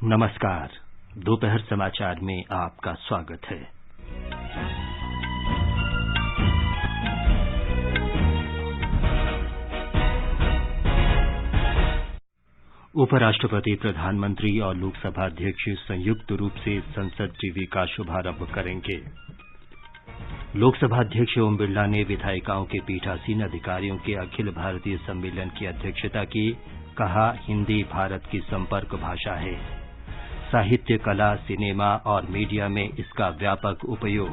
नमस्कार। दोपहर समाचार में आपका स्वागत है। उपराष्ट्रपति, प्रधानमंत्री और लोकसभा अध्यक्ष संयुक्त रूप से संसद टीवी का शुभारंभ करेंगे। लोकसभा अध्यक्ष ओम बिरला ने विधायिकाओं के पीठासीन अधिकारियों के अखिल भारतीय सम्मेलन की अध्यक्षता की। कहा, हिंदी भारत की संपर्क भाषा है। साहित्य, कला, सिनेमा और मीडिया में इसका व्यापक उपयोग।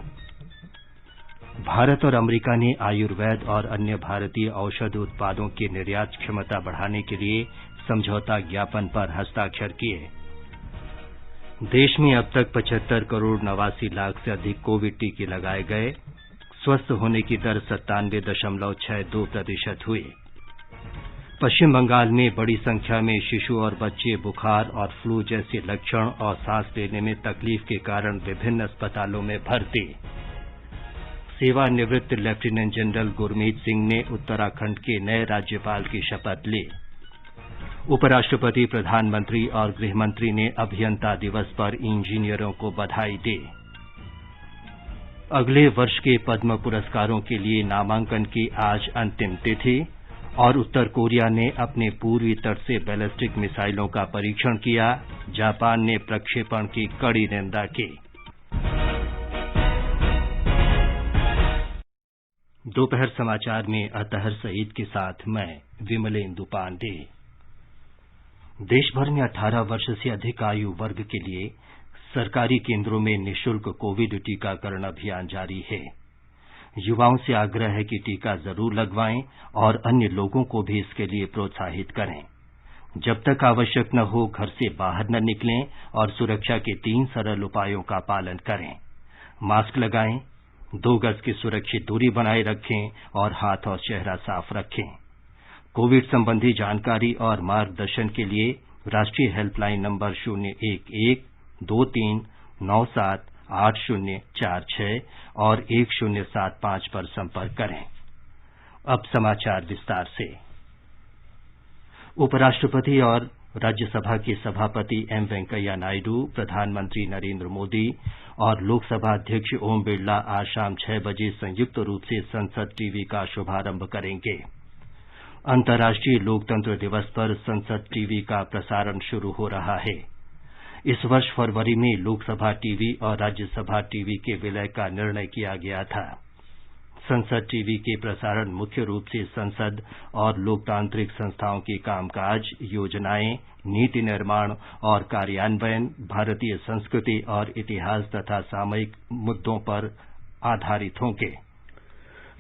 भारत और अमेरिका ने आयुर्वेद और अन्य भारतीय औषध उत्पादों की निर्यात क्षमता बढ़ाने के लिए समझौता ज्ञापन पर हस्ताक्षर किए। देश में अब तक 75 करोड़ 89 लाख से अधिक कोविड टीके लगाए गए। स्वस्थ होने की दर 97.62% हुई। पश्चिम बंगाल में बड़ी संख्या में शिशु और बच्चे बुखार और फ्लू जैसे लक्षण और सांस लेने में तकलीफ के कारण विभिन्न अस्पतालों में भर्ती। सेवानिवृत्त लेफ्टिनेंट जनरल गुरमीत सिंह ने उत्तराखंड के नए राज्यपाल की शपथ ली। उपराष्ट्रपति, प्रधानमंत्री और गृहमंत्री ने अभियंता दिवस पर इंजीनियरों को बधाई दी। अगले वर्ष के पद्म पुरस्कारों के लिए नामांकन की आज अंतिम तिथि और उत्तर कोरिया ने अपने पूर्वी तट से बैलिस्टिक मिसाइलों का परीक्षण किया। जापान ने प्रक्षेपण की कड़ी निंदा की। दोपहर समाचार में अतहर सईद के साथ मैं विमलेंदु पांडे। देश भर में 18 वर्ष से अधिक आयु वर्ग के लिए सरकारी केंद्रों में निःशुल्क कोविड टीकाकरण अभियान जारी है। युवाओं से आग्रह है कि टीका जरूर लगवाएं और अन्य लोगों को भी इसके लिए प्रोत्साहित करें। जब तक आवश्यक न हो, घर से बाहर न निकलें और सुरक्षा के 3 सरल उपायों का पालन करें। मास्क लगाएं, 2 गज की सुरक्षित दूरी बनाए रखें और हाथ और चेहरा साफ रखें। कोविड संबंधी जानकारी और मार्गदर्शन के लिए राष्ट्रीय हेल्पलाइन नंबर 011-23-97-8046 और 1075 पर संपर्क करें। अब समाचार विस्तार से। उपराष्ट्रपति और राज्यसभा के सभापति एम वेंकैया नायडू, प्रधानमंत्री नरेंद्र मोदी और लोकसभा अध्यक्ष ओम बिरला आज शाम 6 बजे संयुक्त रूप से संसद टीवी का शुभारंभ करेंगे। अंतर्राष्ट्रीय लोकतंत्र दिवस पर संसद टीवी का प्रसारण शुरू हो रहा है। इस वर्ष फरवरी में लोकसभा टीवी और राज्यसभा टीवी के विलय का निर्णय किया गया था। संसद टीवी के प्रसारण मुख्य रूप से संसद और लोकतांत्रिक संस्थाओं के कामकाज, योजनाएं, नीति निर्माण और कार्यान्वयन, भारतीय संस्कृति और इतिहास तथा सामयिक मुद्दों पर आधारित होंगे।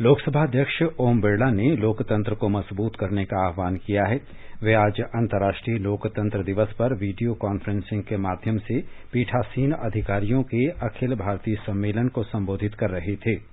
लोकसभा अध्यक्ष ओम बिरला ने लोकतंत्र को मजबूत करने का आह्वान किया है। वे आज अंतर्राष्ट्रीय लोकतंत्र दिवस पर वीडियो कॉन्फ्रेंसिंग के माध्यम से पीठासीन अधिकारियों के अखिल भारतीय सम्मेलन को संबोधित कर रहे थे।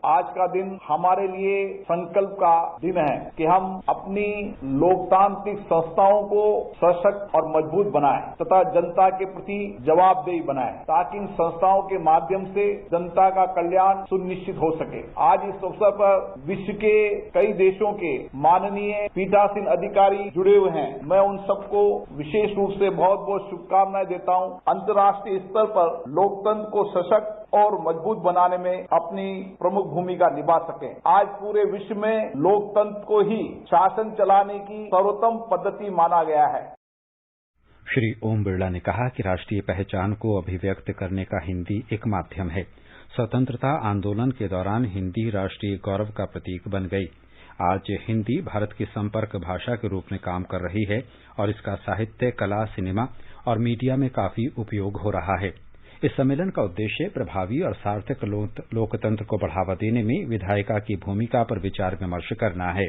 आज का दिन हमारे लिए संकल्प का दिन है कि हम अपनी लोकतांत्रिक संस्थाओं को सशक्त और मजबूत बनाएं तथा जनता के प्रति जवाबदेही बनाएं, ताकि इन संस्थाओं के माध्यम से जनता का कल्याण सुनिश्चित हो सके। आज इस अवसर पर विश्व के कई देशों के माननीय पीठासीन अधिकारी जुड़े हुए हैं। मैं उन सबको विशेष रूप से बहुत बहुत शुभकामनाएं देता हूं। अंतर्राष्ट्रीय स्तर पर लोकतंत्र को सशक्त और मजबूत बनाने में अपनी प्रमुख भूमिका निभा सकें। आज पूरे विश्व में लोकतंत्र को ही शासन चलाने की सर्वोत्तम पद्धति माना गया है। श्री ओम बिरला ने कहा कि राष्ट्रीय पहचान को अभिव्यक्त करने का हिंदी एक माध्यम है। स्वतंत्रता आंदोलन के दौरान हिंदी राष्ट्रीय गौरव का प्रतीक बन गई। आज हिंदी भारत की संपर्क भाषा के रूप में काम कर रही है और इसका साहित्य, कला, सिनेमा और मीडिया में काफी उपयोग हो रहा है। इस सम्मेलन का उद्देश्य प्रभावी और सार्थक लोकतंत्र को बढ़ावा देने में विधायिका की भूमिका पर विचार विमर्श करना है।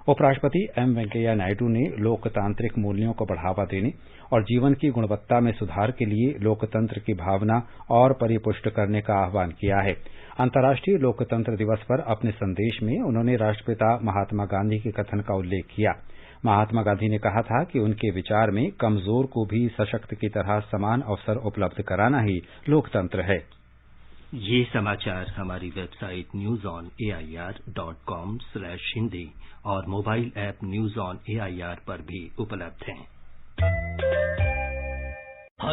उपराष्ट्रपति एम वेंकैया नायडू ने लोकतांत्रिक मूल्यों को बढ़ावा देने और जीवन की गुणवत्ता में सुधार के लिए लोकतंत्र की भावना और परिपुष्ट करने का आह्वान किया है। अंतर्राष्ट्रीय लोकतंत्र दिवस पर अपने संदेश में उन्होंने राष्ट्रपिता महात्मा गांधी के कथन का उल्लेख किया। महात्मा गांधी ने कहा था कि उनके विचार में कमजोर को भी सशक्त की तरह समान अवसर उपलब्ध कराना ही लोकतंत्र है। ये समाचार हमारी वेबसाइट newsonair.com/hindi और mobile app news on AIR पर भी उपलब्ध हैं।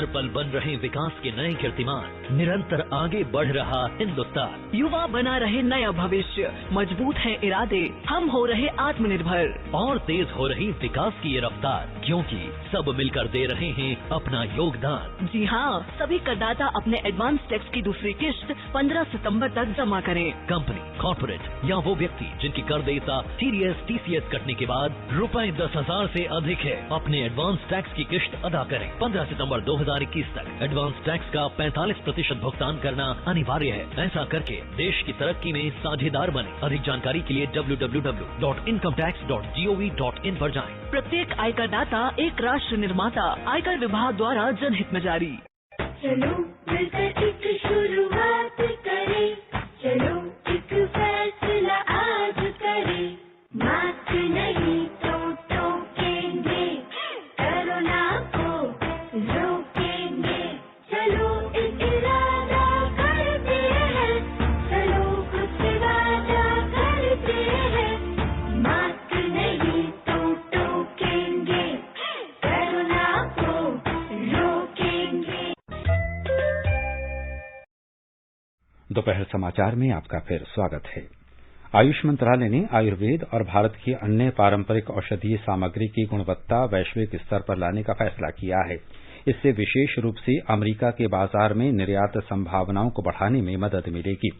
हर पल बन रहे विकास के नए कीर्तिमान, निरंतर आगे बढ़ रहा हिंदुस्तान। युवा बना रहे नया भविष्य, मजबूत है इरादे, हम हो रहे आत्मनिर्भर और तेज हो रही विकास की ये रफ्तार, क्योंकि सब मिलकर दे रहे हैं अपना योगदान। जी हाँ, सभी करदाता अपने एडवांस टैक्स की दूसरी किश्त 15 सितंबर तक जमा करें। कंपनी, कॉर्पोरेट या वो व्यक्ति जिनकी कर देयता TDS TCS कटने के बाद रुपए 10,000 से अधिक है, अपने एडवांस टैक्स की किश्त अदा करें। 15 सितंबर 2021 तक एडवांस टैक्स का 45% भुगतान करना अनिवार्य है। ऐसा करके देश की तरक्की में साझेदार बने। अधिक जानकारी के लिए www.incometax.gov.in पर जाएं। प्रत्येक आयकर दाता एक राष्ट्र निर्माता, आयकर विभाग द्वारा जनहित में जारी। चलो मिलकर एक शुरुआत करें, चलो एक फैसला आज करें, मास्क नहीं तो टोकेंगे, कोरोना को रोकेंगे। चलो एक इरादा करते हैं, चलो कुछ वादा करते हैं, मास्क नहीं तो टोकेंगे, कोरोना को रोकेंगे। दोपहर समाचार में आपका फिर स्वागत है। आयुष मंत्रालय ने आयुर्वेद और भारत की अन्य पारंपरिक औषधीय सामग्री की गुणवत्ता वैश्विक स्तर पर लाने का फैसला किया है। इससे विशेष रूप से अमेरिका के बाजार में निर्यात संभावनाओं को बढ़ाने में मदद मिलेगी।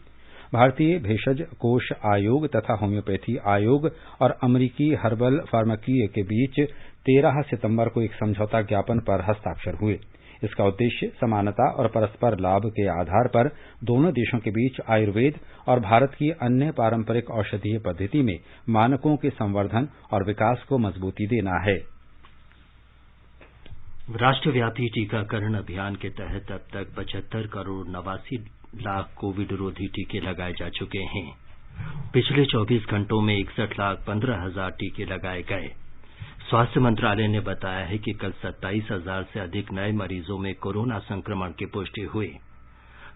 भारतीय भेषज कोष आयोग तथा होम्योपैथी आयोग और अमेरिकी हर्बल फार्माकी के बीच 13 सितंबर को एक समझौता ज्ञापन पर हस्ताक्षर हुए। इसका उद्देश्य समानता और परस्पर लाभ के आधार पर दोनों देशों के बीच आयुर्वेद और भारत की अन्य पारंपरिक औषधीय पद्धति में मानकों के संवर्धन और विकास को मजबूती देना है। राष्ट्रव्यापी टीकाकरण अभियान के तहत अब तक 75 करोड़ 89 लाख कोविड रोधी टीके लगाए जा चुके हैं। पिछले 24 घंटों में 61,15,000 टीके लगाए गए। स्वास्थ्य मंत्रालय ने बताया है कि कल 27,000 से अधिक नए मरीजों में कोरोना संक्रमण की पुष्टि हुई।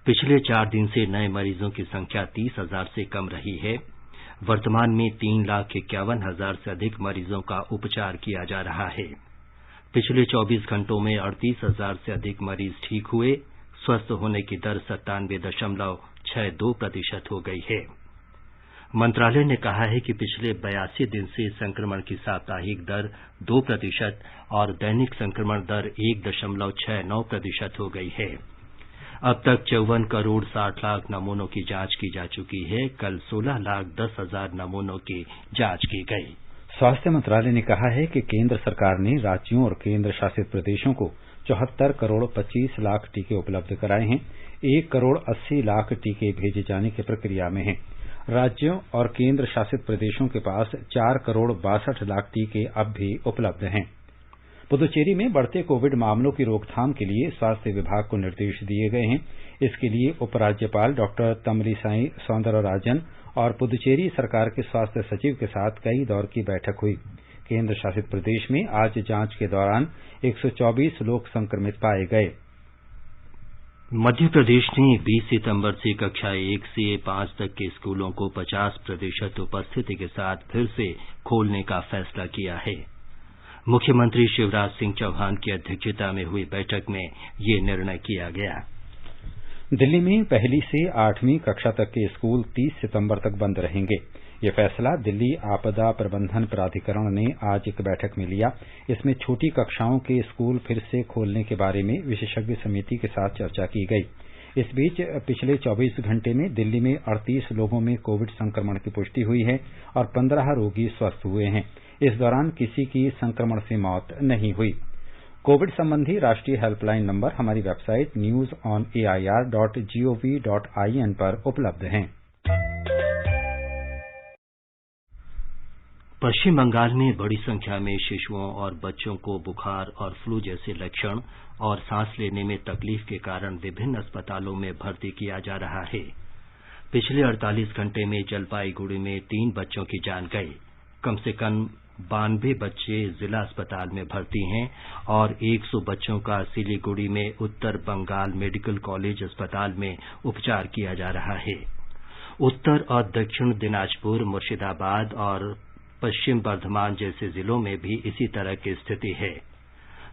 पिछले 4 दिन से नए मरीजों की संख्या 30,000 से कम रही है। वर्तमान में 3,51,000 से अधिक मरीजों का उपचार किया जा रहा है। पिछले 24 घंटों में 38,000 से अधिक मरीज ठीक हुए। स्वस्थ होने की दर 97.62% हो गई है। मंत्रालय ने कहा है कि पिछले 82 दिन से संक्रमण की साप्ताहिक दर 2% और दैनिक संक्रमण दर 1.69% हो गई है। अब तक 54 करोड़ 60 लाख नमूनों की जांच की जा चुकी है। कल 16,10,000 नमूनों की जांच की गई। स्वास्थ्य मंत्रालय ने कहा है कि केंद्र सरकार ने राज्यों और केंद्र शासित प्रदेशों को 74 करोड़ 25 लाख टीके उपलब्ध कराए हैं। 1 करोड़ 80 लाख टीके भेजे जाने की प्रक्रिया में हैं। राज्यों और केंद्र शासित प्रदेशों के पास 4 करोड़ 62 लाख टीके अब भी उपलब्ध हैं। पुदुचेरी में बढ़ते कोविड मामलों की रोकथाम के लिए स्वास्थ्य विभाग को निर्देश दिए गए हैं। इसके लिए उपराज्यपाल डॉक्टर तमिलिसाई सौंदरराजन और पुदुचेरी सरकार के स्वास्थ्य सचिव के साथ कई दौर की बैठक हुई। केंद्र शासित प्रदेश में आज जांच के दौरान 124 लोग संक्रमित पाए गए। मध्य प्रदेश ने 20 सितंबर से कक्षा 1 से 5 तक के स्कूलों को 50% उपस्थिति के साथ फिर से खोलने का फैसला किया है। मुख्यमंत्री शिवराज सिंह चौहान की अध्यक्षता में हुई बैठक में ये निर्णय किया गया। दिल्ली में 1ली से 8वीं कक्षा तक के स्कूल 30 सितंबर तक बंद रहेंगे। ये फैसला दिल्ली आपदा प्रबंधन प्राधिकरण ने आज एक बैठक में लिया। इसमें छोटी कक्षाओं के स्कूल फिर से खोलने के बारे में विशेषज्ञ समिति के साथ चर्चा की गई। इस बीच पिछले 24 घंटे में दिल्ली में 38 लोगों में कोविड संक्रमण की पुष्टि हुई है और 15 रोगी स्वस्थ हुए हैं। इस दौरान किसी की संक्रमण से मौत नहीं हुई। कोविड संबंधी राष्ट्रीय हेल्पलाइन नंबर हमारी वेबसाइट newsonair.gov.in पर उपलब्ध हैं। पश्चिम बंगाल में बड़ी संख्या में शिशुओं और बच्चों को बुखार और फ्लू जैसे लक्षण और सांस लेने में तकलीफ के कारण विभिन्न अस्पतालों में भर्ती किया जा रहा है। पिछले 48 घंटे में जलपाईगुड़ी में 3 बच्चों की जान गई। कम से कम 92 बच्चे जिला अस्पताल में भर्ती हैं और 100 बच्चों का सिलीगुड़ी में उत्तर बंगाल मेडिकल कॉलेज अस्पताल में उपचार किया जा रहा है। उत्तर और दक्षिण दिनाजपुर, मुर्शिदाबाद और पश्चिम बर्धमान जैसे जिलों में भी इसी तरह की स्थिति है।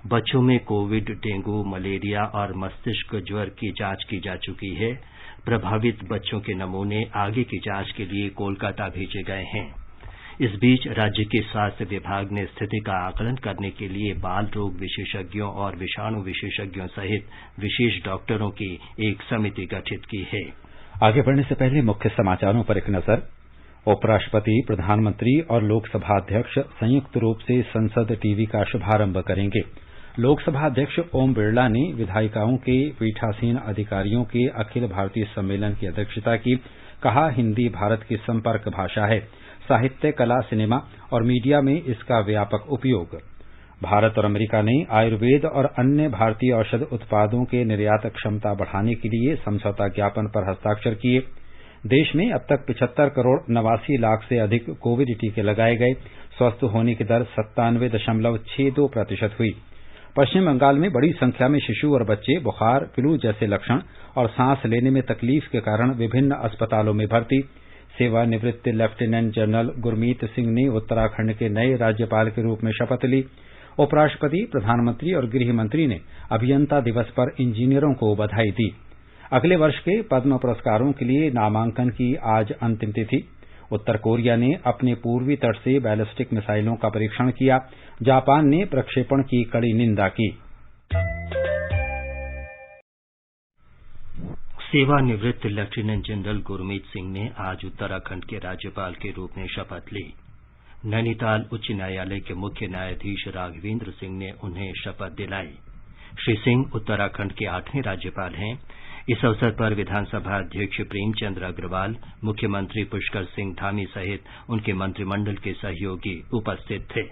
बच्चों में कोविड, डेंगू, मलेरिया और मस्तिष्क ज्वर की जांच की जा चुकी है। प्रभावित बच्चों के नमूने आगे की जांच के लिए कोलकाता भेजे गए हैं। इस बीच राज्य के स्वास्थ्य विभाग ने स्थिति का आकलन करने के लिए बाल रोग विशेषज्ञों और विषाणु विशेषज्ञों सहित विशेष डॉक्टरों की एक समिति गठित की है। आगे बढ़ने से पहले मुख्य समाचारों पर एक नजर। उपराष्ट्रपति, प्रधानमंत्री और लोकसभा अध्यक्ष संयुक्त रूप से संसद टीवी का शुभारंभ करेंगे। लोकसभा अध्यक्ष ओम बिरला ने विधायिकाओं के पीठासीन अधिकारियों के अखिल भारतीय सम्मेलन की अध्यक्षता की। कहा, हिंदी भारत की संपर्क भाषा है। साहित्य, कला, सिनेमा और मीडिया में इसका व्यापक उपयोग। भारत और अमेरिका ने आयुर्वेद और अन्य भारतीय औषध उत्पादों के निर्यात क्षमता बढ़ाने के लिए समझौता ज्ञापन पर हस्ताक्षर किए। देश में अब तक 75 करोड़ 89 लाख से अधिक कोविड टीके लगाए गए। स्वस्थ होने की दर 97.62% हुई। पश्चिम बंगाल में बड़ी संख्या में शिशु और बच्चे बुखार, फ्लू जैसे लक्षण और सांस लेने में तकलीफ के कारण विभिन्न अस्पतालों में भर्ती। सेवानिवृत्त लेफ्टिनेंट जनरल गुरमीत सिंह ने उत्तराखंड के नए राज्यपाल के रूप में शपथ ली। उपराष्ट्रपति, प्रधानमंत्री और गृह मंत्री ने अभियंता दिवस पर इंजीनियरों को बधाई दी। अगले वर्ष के पद्म पुरस्कारों के लिए नामांकन की आज अंतिम तिथि। उत्तर कोरिया ने अपने पूर्वी तट से बैलिस्टिक मिसाइलों का परीक्षण किया। जापान ने प्रक्षेपण की कड़ी निंदा की। सेवानिवृत्त लेफ्टिनेंट जनरल गुरमीत सिंह ने आज उत्तराखंड के राज्यपाल के रूप में शपथ ली। नैनीताल उच्च न्यायालय के मुख्य न्यायाधीश राघवेंद्र सिंह ने उन्हें शपथ दिलाई। श्री सिंह उत्तराखंड के 8वें राज्यपाल हैं। इस अवसर पर विधानसभा अध्यक्ष प्रेमचंद अग्रवाल, मुख्यमंत्री पुष्कर सिंह धामी सहित उनके मंत्रिमंडल के सहयोगी उपस्थित थे।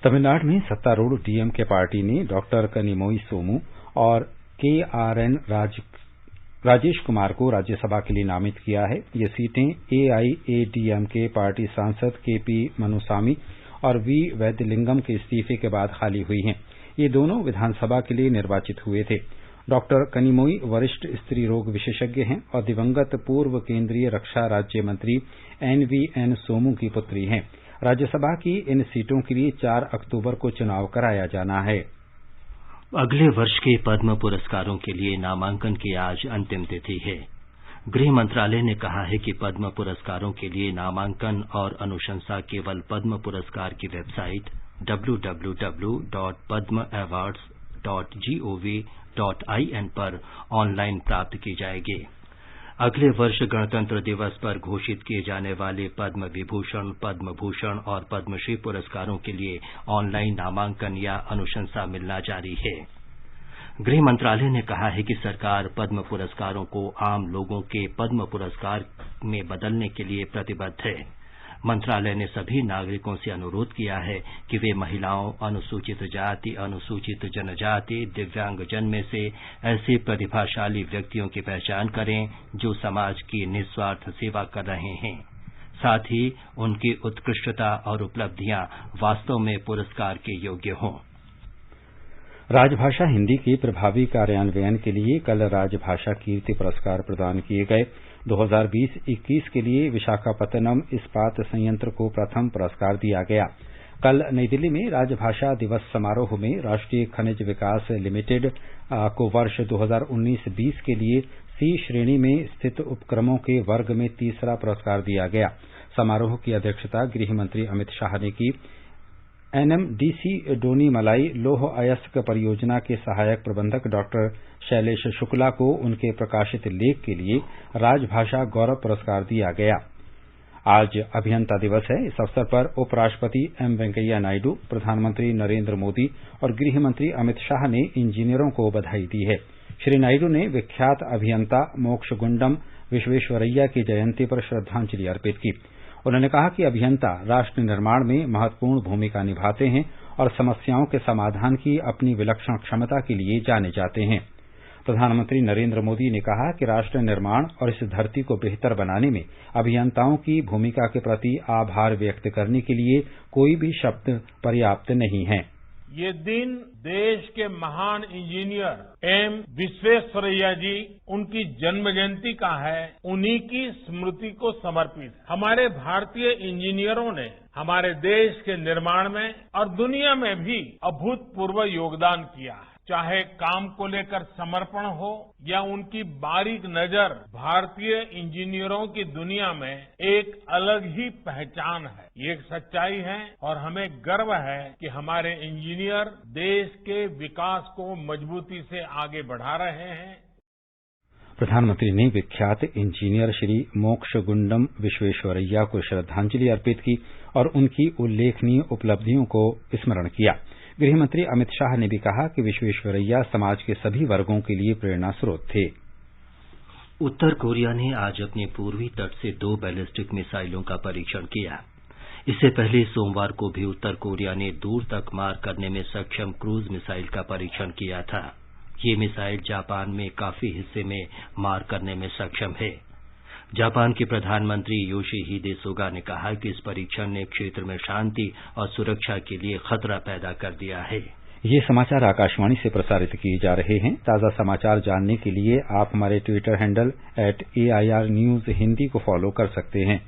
तमिलनाडु में सत्तारूढ़ डीएमके पार्टी ने डॉक्टर कनिमोई सोमू और KRN राजेश कुमार को राज्यसभा के लिए नामित किया है। ये सीटें AIADMK पार्टी सांसद KP मनुसामी और V वैद्यलिंगम के इस्तीफे के बाद खाली हुई हैं। ये दोनों विधानसभा के लिए निर्वाचित हुए थे। डॉक्टर कनिमोई वरिष्ठ स्त्री रोग विशेषज्ञ हैं और दिवंगत पूर्व केंद्रीय रक्षा राज्य मंत्री NVN सोमू की पुत्री हैं। राज्यसभा की इन सीटों के लिए 4 अक्टूबर को चुनाव कराया जाना है। अगले वर्ष के पद्म पुरस्कारों के लिए नामांकन की आज अंतिम तिथि है। गृह मंत्रालय ने कहा है कि पद्म पुरस्कारों के लिए नामांकन और अनुशंसा केवल पद्म पुरस्कार की वेबसाइट www.padmaawards.gov.in पर ऑनलाइन प्राप्त की जाएगी। अगले वर्ष गणतंत्र दिवस पर घोषित किए जाने वाले पद्म विभूषण, पद्म भूषण और पद्मश्री पुरस्कारों के लिए ऑनलाइन नामांकन या अनुशंसा मिलना जारी है। गृह मंत्रालय ने कहा है कि सरकार पद्म पुरस्कारों को आम लोगों के पद्म पुरस्कार में बदलने के लिए प्रतिबद्ध है। मंत्रालय ने सभी नागरिकों से अनुरोध किया है कि वे महिलाओं, अनुसूचित जाति, अनुसूचित जनजाति, दिव्यांगजन में से ऐसे प्रतिभाशाली व्यक्तियों की पहचान करें जो समाज की निस्वार्थ सेवा कर रहे हैं। साथ ही उनकी उत्कृष्टता और उपलब्धियां वास्तव में पुरस्कार के योग्य हों। राजभाषा हिंदी के प्रभावी कार्यान्वयन के लिए कल राजभाषा कीर्ति पुरस्कार प्रदान किए गए। 2020-21 के लिए विशाखापत्तनम इस्पात संयंत्र को प्रथम पुरस्कार दिया गया। कल नई दिल्ली में राजभाषा दिवस समारोह में राष्ट्रीय खनिज विकास लिमिटेड को वर्ष 2019-20 के लिए C श्रेणी में स्थित उपक्रमों के वर्ग में तीसरा पुरस्कार दिया गया। समारोह की अध्यक्षता गृह मंत्री अमित शाह ने की। NMDC डोनीमलाई लौह अयस्क परियोजना के सहायक प्रबंधक डॉक्टर शैलेश शुक्ला को उनके प्रकाशित लेख के लिए राजभाषा गौरव पुरस्कार दिया गया। आज अभियंता दिवस है। इस अवसर पर उपराष्ट्रपति M वेंकैया नायडू, प्रधानमंत्री नरेंद्र मोदी और गृह मंत्री अमित शाह ने इंजीनियरों को बधाई दी है। श्री नायडू ने विख्यात अभियंता मोक्षगुंडम विश्वेश्वरैया की जयंती पर श्रद्धांजलि अर्पित की। उन्होंने कहा कि अभियंता राष्ट्र निर्माण में महत्वपूर्ण भूमिका निभाते हैं और समस्याओं के समाधान की अपनी विलक्षण क्षमता के लिए जाने जाते हैं। प्रधानमंत्री नरेंद्र मोदी ने कहा कि राष्ट्र निर्माण और इस धरती को बेहतर बनाने में अभियंताओं की भूमिका के प्रति आभार व्यक्त करने के लिए कोई भी शब्द पर्याप्त नहीं है। ये दिन देश के महान इंजीनियर एम विश्वेश्वरैया जी उनकी जन्म जयंती का है। उन्हीं की स्मृति को समर्पित है। हमारे भारतीय इंजीनियरों ने हमारे देश के निर्माण में और दुनिया में भी अभूतपूर्व योगदान किया है। चाहे काम को लेकर समर्पण हो या उनकी बारीक नजर, भारतीय इंजीनियरों की दुनिया में एक अलग ही पहचान है। ये एक सच्चाई है और हमें गर्व है कि हमारे इंजीनियर देश के विकास को मजबूती से आगे बढ़ा रहे हैं। प्रधानमंत्री ने विख्यात इंजीनियर श्री मोक्षगुंडम विश्वेश्वरैया को श्रद्धांजलि अर्पित की और उनकी उल्लेखनीय उपलब्धियों को स्मरण किया। गृहमंत्री अमित शाह ने भी कहा कि विश्वेश्वरैया समाज के सभी वर्गों के लिए प्रेरणा स्रोत थे। उत्तर कोरिया ने आज अपने पूर्वी तट से 2 बैलिस्टिक मिसाइलों का परीक्षण किया। इससे पहले सोमवार को भी उत्तर कोरिया ने दूर तक मार करने में सक्षम क्रूज मिसाइल का परीक्षण किया था। ये मिसाइल जापान में काफी हिस्से में मार करने में सक्षम है। जापान के प्रधानमंत्री योशिहिदे सुगा ने कहा कि इस परीक्षण ने क्षेत्र में शांति और सुरक्षा के लिए खतरा पैदा कर दिया है। ये समाचार आकाशवाणी से प्रसारित किए जा रहे हैं। ताज़ा समाचार जानने के लिए आप हमारे Twitter handle @AIR News Hindi को फॉलो कर सकते हैं।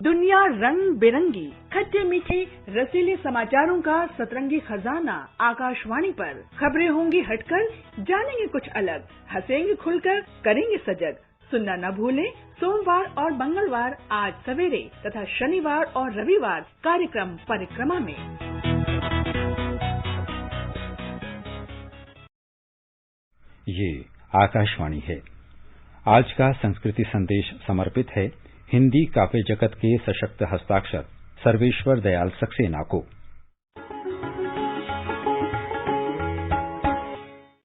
दुनिया रंग बिरंगी, खट्टे मीठे रसीले समाचारों का सतरंगी खजाना आकाशवाणी पर। खबरें होंगी हटकर, जानेंगे कुछ अलग, हंसेंगे खुलकर, करेंगे सजग। सुनना न भूलें सोमवार और मंगलवार आज सवेरे तथा शनिवार और रविवार कार्यक्रम परिक्रमा में। ये आकाशवाणी है। आज का संस्कृति संदेश समर्पित है हिंदी काव्य जगत के सशक्त हस्ताक्षर सर्वेश्वर दयाल सक्सेना को।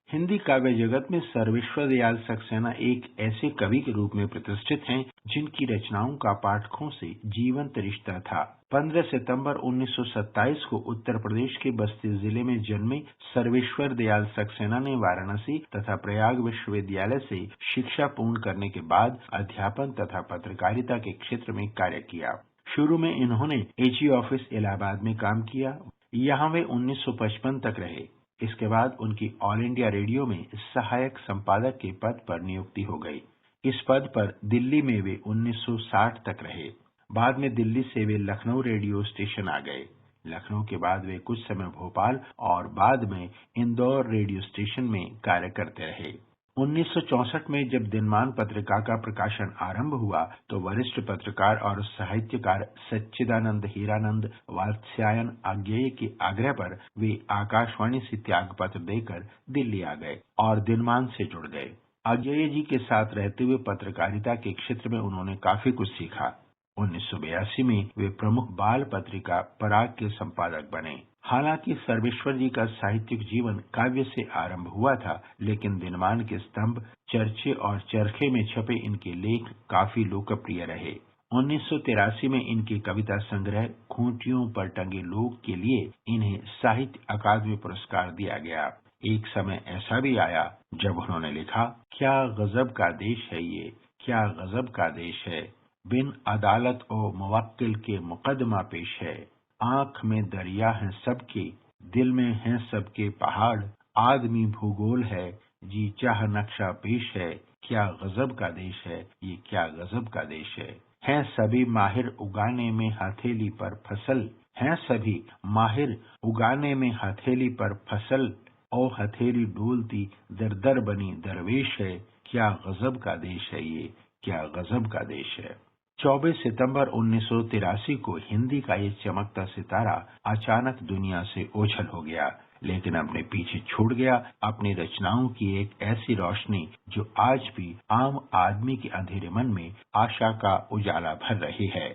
हिंदी काव्य जगत में सर्वेश्वर दयाल सक्सेना एक ऐसे कवि के रूप में प्रतिष्ठित हैं जिनकी रचनाओं का पाठकों से जीवंत रिश्ता था। 15 सितंबर 1927 को उत्तर प्रदेश के बस्ती जिले में जन्मे सर्वेश्वर दयाल सक्सेना ने वाराणसी तथा प्रयाग विश्वविद्यालय से शिक्षा पूर्ण करने के बाद अध्यापन तथा पत्रकारिता के क्षेत्र में कार्य किया। शुरू में इन्होंने AG ऑफिस इलाहाबाद में काम किया। यहाँ वे 1955 तक रहे। इसके बाद उनकी ऑल इंडिया रेडियो में सहायक संपादक के पद पर नियुक्ति हो गई। इस पद पर दिल्ली में वे 1960 तक रहे। बाद में दिल्ली से वे लखनऊ रेडियो स्टेशन आ गए। लखनऊ के बाद वे कुछ समय भोपाल और बाद में इंदौर रेडियो स्टेशन में कार्य करते रहे। 1964 में जब दिनमान पत्रिका का प्रकाशन आरंभ हुआ तो वरिष्ठ पत्रकार और साहित्यकार सच्चिदानंद हीरानंद वात्स्यायन आज्ञेय के आग्रह पर वे आकाशवाणी से त्यागपत्र देकर दिल्ली आ गए और दिनमान से जुड़ गए। आज्ञेय जी के साथ रहते हुए पत्रकारिता के क्षेत्र में उन्होंने काफी कुछ सीखा। 1982 में वे प्रमुख बाल पत्रिका पराग के संपादक बने। हालांकि सर्वेश्वर जी का साहित्यिक जीवन काव्य से आरंभ हुआ था, लेकिन दिनमान के स्तंभ, चर्चे और चरखे में छपे इनके लेख काफी लोकप्रिय रहे। 1983 में इनके कविता संग्रह खूंटियों पर टंगे लोग के लिए इन्हें साहित्य अकादमी पुरस्कार दिया गया। एक समय ऐसा भी आया जब उन्होंने लिखा, क्या गजब का देश है ये, क्या गजब का देश है, बिन अदालत ओ मुवक्किल के मुकदमा पेश है, आंख में दरिया हैं सबके, दिल में हैं सबके पहाड़, आदमी भूगोल है, जी चाह नक्शा पेश है, क्या गजब का देश है ये, क्या गजब का देश है। हैं सभी माहिर उगाने में हथेली पर फसल, हैं सभी माहिर उगाने में हथेली पर फसल, ओ हथेली डोलती दर दर बनी दरवेश है, क्या गजब का देश है ये, क्या गजब का देश है। 24 सितंबर 1983 को हिंदी का ये चमकता सितारा अचानक दुनिया से ओझल हो गया, लेकिन अपने पीछे छोड़ गया अपनी रचनाओं की एक ऐसी रोशनी जो आज भी आम आदमी के अंधेरे मन में आशा का उजाला भर रही है।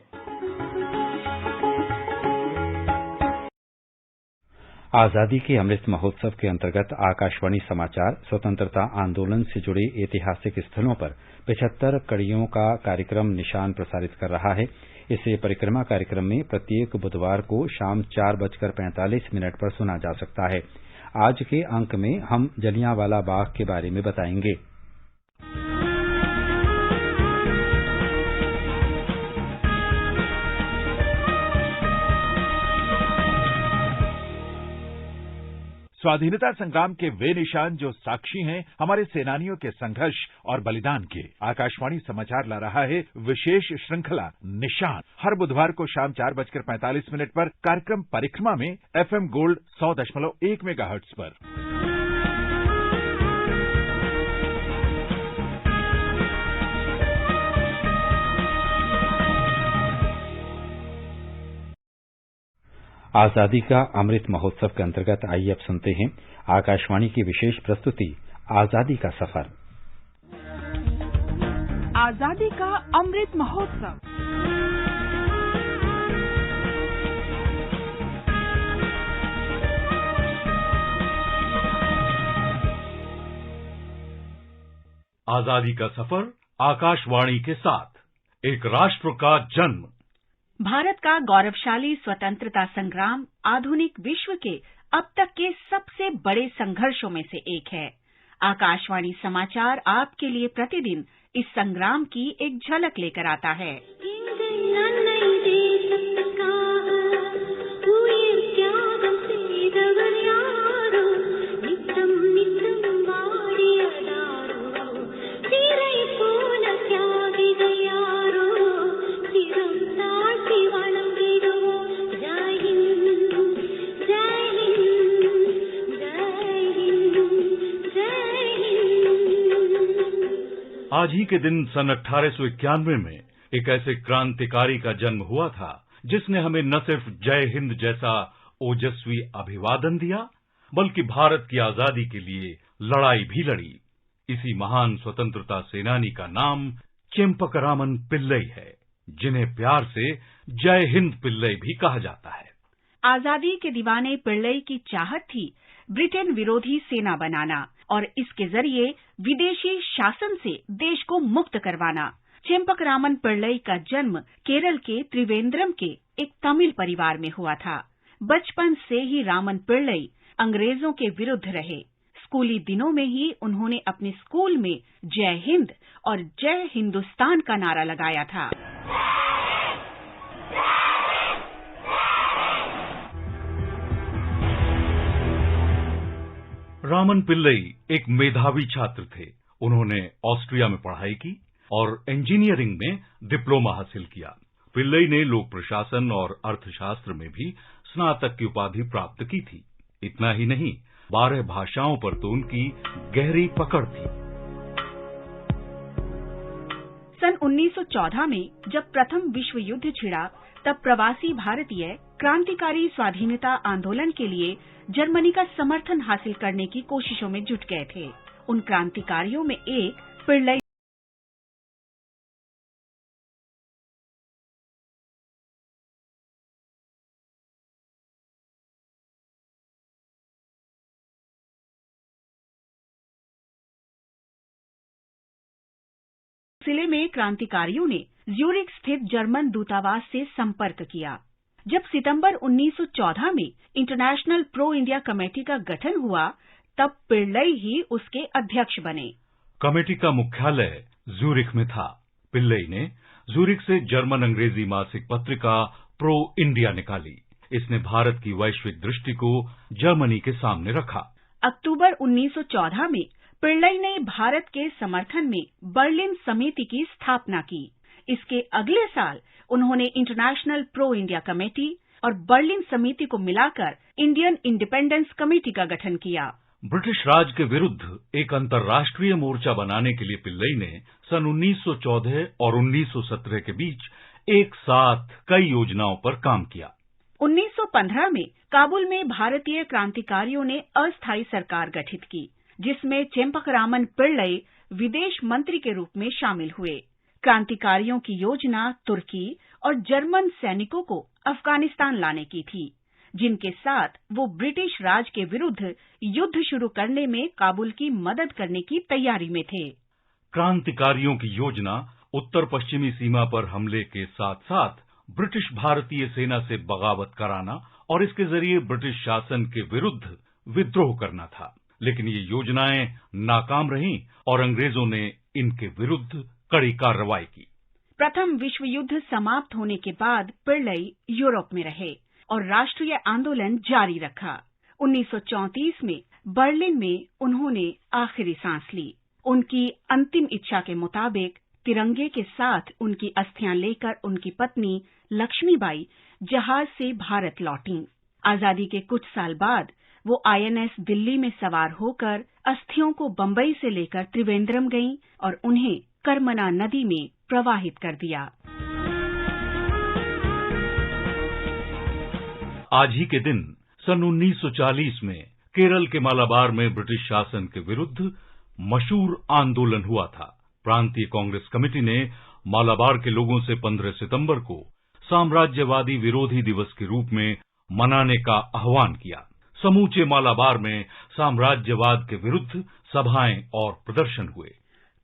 आजादी के अमृत महोत्सव के अंतर्गत आकाशवाणी समाचार स्वतंत्रता आंदोलन से जुड़े ऐतिहासिक स्थलों पर 75 कड़ियों का कार्यक्रम निशान प्रसारित कर रहा है। इसे परिक्रमा कार्यक्रम में प्रत्येक बुधवार को शाम 4:45 पर सुना जा सकता है। आज के अंक में हम जलियांवाला बाग के बारे में बताएंगे। स्वाधीनता संग्राम के वे निशान जो साक्षी हैं हमारे सेनानियों के संघर्ष और बलिदान के। आकाशवाणी समाचार ला रहा है विशेष श्रृंखला निशान। हर बुधवार को शाम 4:45 पर कार्यक्रम परिक्रमा में FM गोल्ड 100.1 मेगाहर्ट्ज पर। आजादी का अमृत महोत्सव के अंतर्गत आइए अब सुनते हैं आकाशवाणी की विशेष प्रस्तुति आजादी का सफर। आजादी का अमृत महोत्सव। आजादी का सफर आकाशवाणी के साथ। एक राष्ट्र का जन्म। भारत का गौरवशाली स्वतंत्रता संग्राम आधुनिक विश्व के अब तक के सबसे बड़े संघर्षों में से एक है। आकाशवाणी समाचार आपके लिए प्रतिदिन इस संग्राम की एक झलक लेकर आता है। आज ही के दिन सन 1891 में एक ऐसे क्रांतिकारी का जन्म हुआ था जिसने हमें न सिर्फ जय हिंद जैसा ओजस्वी अभिवादन दिया बल्कि भारत की आजादी के लिए लड़ाई भी लड़ी। इसी महान स्वतंत्रता सेनानी का नाम चेम्पकरामन पिल्लई है, जिन्हें प्यार से जय हिंद पिल्लई भी कहा जाता है। आजादी के दीवाने पिल्लई की चाहत थी ब्रिटेन विरोधी सेना बनाना और इसके जरिए विदेशी शासन से देश को मुक्त करवाना। चेम्पकरामन पिल्लई का जन्म केरल के त्रिवेंद्रम के एक तमिल परिवार में हुआ था। बचपन से ही रामन पिल्लई अंग्रेजों के विरुद्ध रहे। स्कूली दिनों में ही उन्होंने अपने स्कूल में जय हिंद और जय हिंदुस्तान का नारा लगाया था। रामन पिल्लई एक मेधावी छात्र थे। उन्होंने ऑस्ट्रिया में पढ़ाई की और इंजीनियरिंग में डिप्लोमा हासिल किया। पिल्लई ने लोक प्रशासन और अर्थशास्त्र में भी स्नातक की उपाधि प्राप्त की थी। इतना ही नहीं, 12 भाषाओं पर तो उनकी गहरी पकड़ थी। सन 1914 में जब प्रथम विश्व युद्ध छिड़ा तब प्रवासी भारतीय क्रांतिकारी स्वाधीनता आंदोलन के लिए जर्मनी का समर्थन हासिल करने की कोशिशों में जुट गए थे। उन क्रांतिकारियों में एक पिल्लई सिले में क्रांतिकारियों ने ज्यूरिख स्थित जर्मन दूतावास से संपर्क किया। जब सितंबर 1914 में इंटरनेशनल प्रो इंडिया कमेटी का गठन हुआ तब पिल्लई ही उसके अध्यक्ष बने। कमेटी का मुख्यालय ज्यूरिख में था। पिल्लई ने ज्यूरिख से जर्मन अंग्रेजी मासिक पत्रिका प्रो इंडिया निकाली। इसने भारत की वैश्विक दृष्टि को जर्मनी के सामने रखा। अक्टूबर 1914 में पिल्लई ने भारत के समर्थन में बर्लिन समिति की स्थापना की। इसके अगले साल उन्होंने इंटरनेशनल प्रो इंडिया कमेटी और बर्लिन समिति को मिलाकर इंडियन इंडिपेंडेंस कमेटी का गठन किया। ब्रिटिश राज के विरुद्ध एक अंतर्राष्ट्रीय मोर्चा बनाने के लिए पिल्लई ने सन 1914 और 1917 के बीच एक साथ कई योजनाओं पर काम किया। 1915 में काबुल में भारतीय क्रांतिकारियों ने अस्थायी सरकार गठित की, जिसमें चेम्पकरामन पिल्लई विदेश मंत्री के रूप में शामिल हुए। क्रांतिकारियों की योजना तुर्की और जर्मन सैनिकों को अफगानिस्तान लाने की थी, जिनके साथ वो ब्रिटिश राज के विरुद्ध युद्ध शुरू करने में काबुल की मदद करने की तैयारी में थे। क्रांतिकारियों की योजना उत्तर पश्चिमी सीमा पर हमले के साथ साथ ब्रिटिश भारतीय सेना से बगावत कराना और इसके जरिए ब्रिटिश शासन के विरुद्ध विद्रोह करना था। लेकिन ये योजनाएं नाकाम रहीं और अंग्रेजों ने इनके विरुद्ध कड़ी कार्रवाई की। प्रथम विश्व युद्ध समाप्त होने के बाद पिल्लई यूरोप में रहे और राष्ट्रीय आंदोलन जारी रखा। 1934 में बर्लिन में उन्होंने आखिरी सांस ली। उनकी अंतिम इच्छा के मुताबिक तिरंगे के साथ उनकी अस्थियां लेकर उनकी पत्नी लक्ष्मीबाई जहाज से भारत लौटीं। आजादी के कुछ साल बाद वो INS दिल्ली में सवार होकर अस्थियों को बंबई से लेकर त्रिवेंद्रम गईं और उन्हें कर्मना नदी में प्रवाहित कर दिया। आज ही के दिन सन 1940 में केरल के मालाबार में ब्रिटिश शासन के विरुद्ध मशहूर आंदोलन हुआ था। प्रांतीय कांग्रेस कमेटी ने मालाबार के लोगों से 15 सितंबर को साम्राज्यवादी विरोधी दिवस के रूप में मनाने का आह्वान किया। समूचे मालाबार में साम्राज्यवाद के विरुद्ध सभाएं और प्रदर्शन हुए।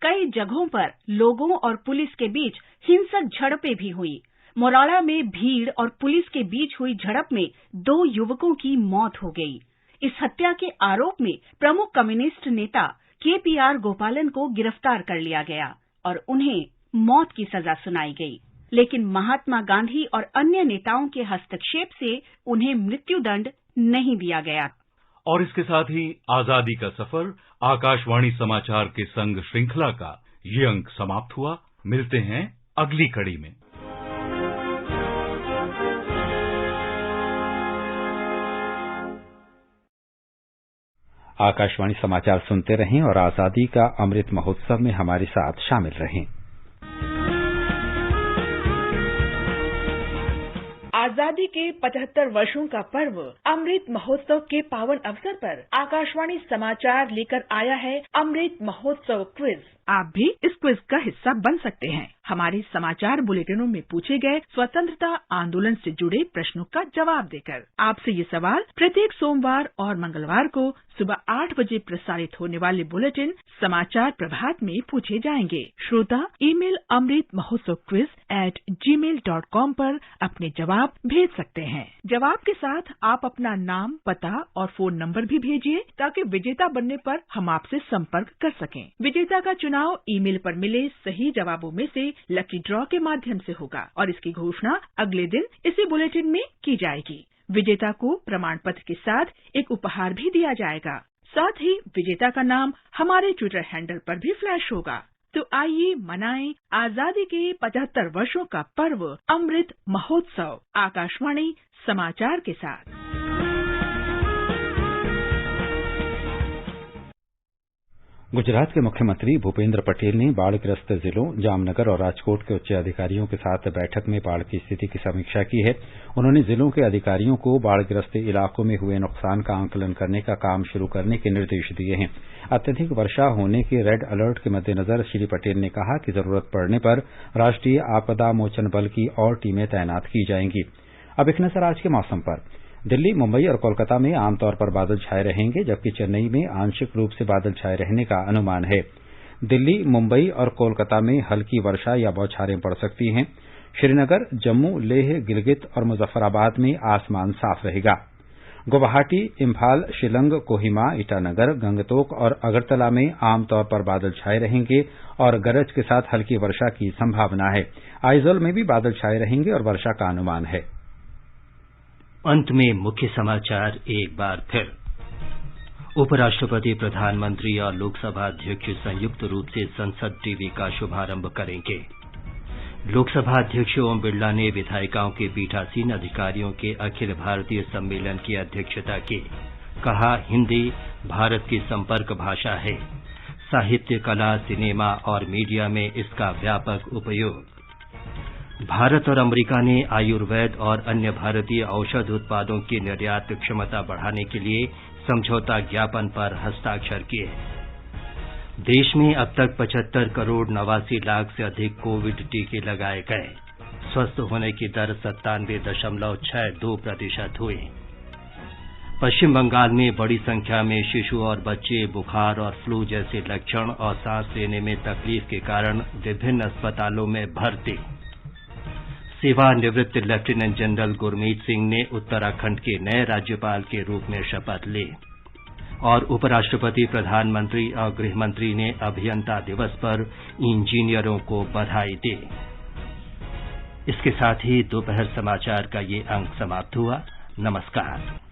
कई जगहों पर लोगों और पुलिस के बीच हिंसक झड़पें भी हुई। मोराड़ा में भीड़ और पुलिस के बीच हुई झड़प में 2 युवकों की मौत हो गई। इस हत्या के आरोप में प्रमुख कम्युनिस्ट नेता KPR गोपालन को गिरफ्तार कर लिया गया और उन्हें मौत की सजा सुनाई गई। लेकिन महात्मा गांधी और अन्य नेताओं के हस्तक्षेप से उन्हें मृत्युदंड नहीं दिया गया। और इसके साथ ही आजादी का सफर आकाशवाणी समाचार के संग श्रृंखला का ये अंक समाप्त हुआ। मिलते हैं अगली कड़ी में। आकाशवाणी समाचार सुनते रहें और आजादी का अमृत महोत्सव में हमारे साथ शामिल रहें। आजादी के 75 वर्षों का पर्व अमृत महोत्सव के पावन अवसर पर आकाशवाणी समाचार लेकर आया है अमृत महोत्सव क्विज। आप भी इस क्विज का हिस्सा बन सकते हैं। हमारे समाचार बुलेटिनों में पूछे गए स्वतंत्रता आंदोलन से जुड़े प्रश्नों का जवाब देकर। आपसे ये सवाल प्रत्येक सोमवार और मंगलवार को सुबह 8 बजे प्रसारित होने वाले बुलेटिन समाचार प्रभात में पूछे जाएंगे। श्रोता ईमेल amritmahotsavquiz@gmail.com पर अपने जवाब भेज सकते हैं। जवाब के साथ आप अपना नाम, पता और फोन नंबर भी भेजिए ताकि विजेता बनने पर हम आपसे संपर्क कर सकें। विजेता का चुनाव ईमेल पर मिले सही जवाबों में से लकी ड्रॉ के माध्यम से होगा और इसकी घोषणा अगले दिन इसी बुलेटिन में की जाएगी। विजेता को प्रमाण पत्र के साथ एक उपहार भी दिया जाएगा। साथ ही विजेता का नाम हमारे ट्विटर हैंडल पर भी फ्लैश होगा। तो आइए मनाएं आजादी के 75 वर्षों का पर्व अमृत महोत्सव आकाशवाणी समाचार के साथ। गुजरात के मुख्यमंत्री भूपेंद्र पटेल ने बाढ़ग्रस्त जिलों जामनगर और राजकोट के उच्च अधिकारियों के साथ बैठक में बाढ़ की स्थिति की समीक्षा की है। उन्होंने जिलों के अधिकारियों को बाढ़ग्रस्त इलाकों में हुए नुकसान का आंकलन करने का काम शुरू करने के निर्देश दिए हैं। अत्यधिक वर्षा होने के रेड अलर्ट के मद्देनजर श्री पटेल ने कहा कि जरूरत पड़ने पर राष्ट्रीय आपदा मोचन बल की और टीमें तैनात की जाएंगी। अब एक नजर आज के मौसम पर। दिल्ली, मुंबई और कोलकाता में आमतौर पर बादल छाए रहेंगे, जबकि चेन्नई में आंशिक रूप से बादल छाए रहने का अनुमान है। दिल्ली, मुंबई और कोलकाता में हल्की वर्षा या बौछारें पड़ सकती हैं। श्रीनगर, जम्मू, लेह, गिलगित और मुजफ्फराबाद में आसमान साफ रहेगा। गुवाहाटी, इम्फाल, शिलंग, कोहिमा, ईटानगर, गंगतोक और अगरतला में आमतौर पर बादल छाए रहेंगे और गरज के साथ हल्की वर्षा की संभावना है। आइजोल में भी बादल छाए रहेंगे और वर्षा का अनुमान है। अंत में मुख्य समाचार एक बार फिर। उपराष्ट्रपति, प्रधानमंत्री और लोकसभा अध्यक्ष संयुक्त रूप से संसद टीवी का शुभारंभ करेंगे। लोकसभा अध्यक्ष ओम बिरला ने विधायिकाओं के पीठासीन अधिकारियों के अखिल भारतीय सम्मेलन की अध्यक्षता की। कहा, हिंदी भारत की संपर्क भाषा है। साहित्य, कला, सिनेमा और मीडिया में इसका व्यापक उपयोग। भारत और अमेरिका ने आयुर्वेद और अन्य भारतीय औषध उत्पादों की निर्यात क्षमता बढ़ाने के लिए समझौता ज्ञापन पर हस्ताक्षर किए। देश में अब तक 75 करोड़ 89 लाख से अधिक कोविड टीके लगाए गए। स्वस्थ होने की दर 97.62% हुई। पश्चिम बंगाल में बड़ी संख्या में शिशु और बच्चे बुखार और फ्लू जैसे लक्षण और सांस लेने में तकलीफ के कारण विभिन्न अस्पतालों में भर्ती। सेवानिवृत्त लेफ्टिनेंट जनरल गुरमीत सिंह ने उत्तराखंड के नए राज्यपाल के रूप में शपथ ली। और उपराष्ट्रपति, प्रधानमंत्री और गृहमंत्री ने अभियंता दिवस पर इंजीनियरों को बधाई दी। इसके साथ ही दोपहर समाचार का ये अंक समाप्त हुआ। नमस्कार।